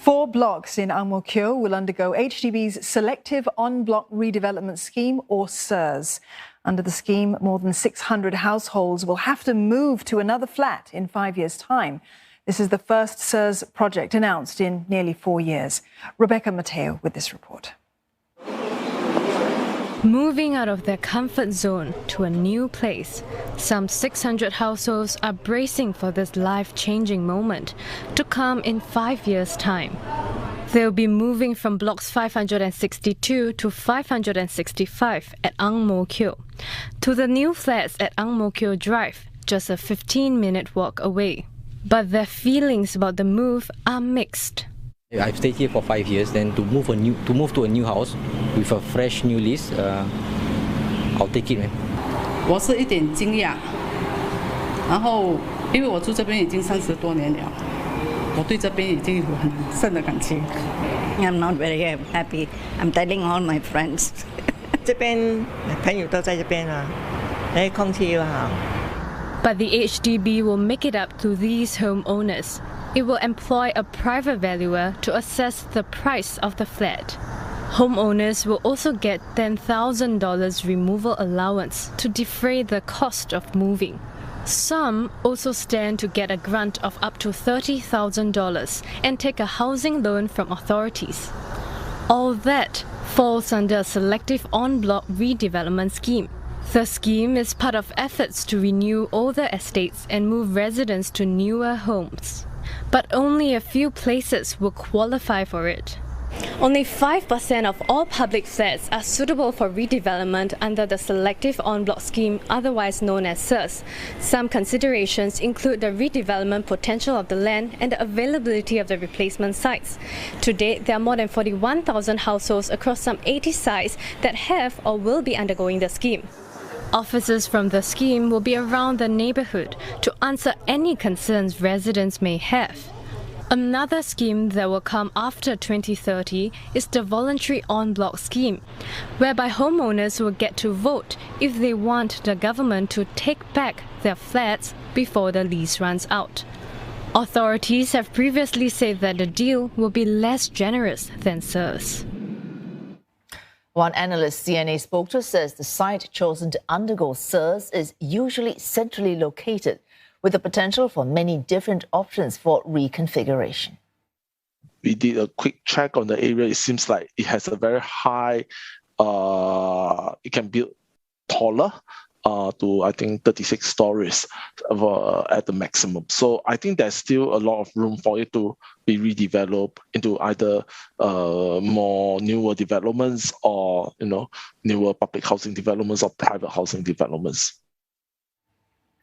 4 blocks in Ang Mo Kio will undergo HDB's Selective On-Block Redevelopment Scheme, or SERS. Under the scheme, more than 600 households will have to move to another flat in 5 years' time. This is the first SERS project announced in nearly 4 years. Rebecca Mateo with this report. Moving out of their comfort zone to a new place, some 600 households are bracing for this life-changing moment to come in 5 years' time. They'll be moving from blocks 562 to 565 at Ang Mo Kio to the new flats at Ang Mo Kio Drive, just a 15-minute walk away. But their feelings about the move are mixed. I've stayed here for 5 years. Then to move to a new house with a fresh new lease, I'll take it, man. 我是一点惊讶，然后因为我住这边已经30多年了，我对这边已经有很深的感情。I'm not very happy. I'm telling all my friends. 这边朋友都在这边啊，空气又好。 But the HDB will make it up to these homeowners. It will employ a private valuer to assess the price of the flat. Homeowners will also get $10,000 removal allowance to defray the cost of moving. Some also stand to get a grant of up to $30,000 and take a housing loan from authorities. All that falls under a selective on-block redevelopment scheme. The scheme is part of efforts to renew older estates and move residents to newer homes. But only a few places will qualify for it. Only 5% of all public flats are suitable for redevelopment under the Selective On-Block Scheme, otherwise known as SERS. Some considerations include the redevelopment potential of the land and the availability of the replacement sites. To date, there are more than 41,000 households across some 80 sites that have or will be undergoing the scheme. Officers from the scheme will be around the neighbourhood to answer any concerns residents may have. Another scheme that will come after 2030 is the voluntary on-block scheme, whereby homeowners will get to vote if they want the government to take back their flats before the lease runs out. Authorities have previously said that the deal will be less generous than SERS. One analyst CNA spoke to says the site chosen to undergo SERS is usually centrally located, with the potential for many different options for reconfiguration. We did a quick check on the area. It seems like it has a very high, it can build taller to, I think, 36 stories at the maximum. So I think there's still a lot of room for it to be redeveloped into either more newer developments or, newer public housing developments or private housing developments.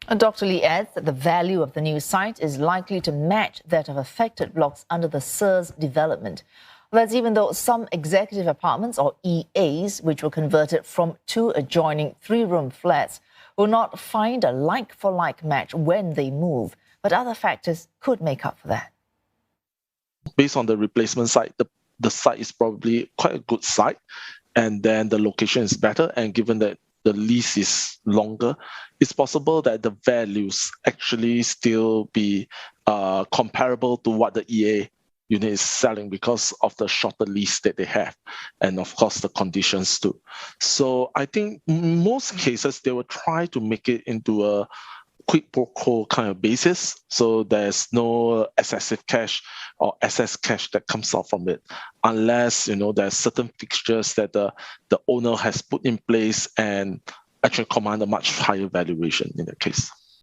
And Dr. Lee adds that the value of the new site is likely to match that of affected blocks under the SERS development. That's even though some executive apartments, or EAs, which were converted from 2 adjoining 3-room flats, will not find a like-for-like match when they move, but other factors could make up for that. Based on the replacement site, the site is probably quite a good site, and then the location is better, and given that the lease is longer, it's possible that the values actually still be comparable to what the EA unit is selling because of the shorter lease that they have, and of course the conditions too. So I think in most cases they will try to make it into a quid pro quo kind of basis, so there's no excessive cash or excess cash that comes out from it, unless there's certain fixtures that the owner has put in place and actually command a much higher valuation in that case.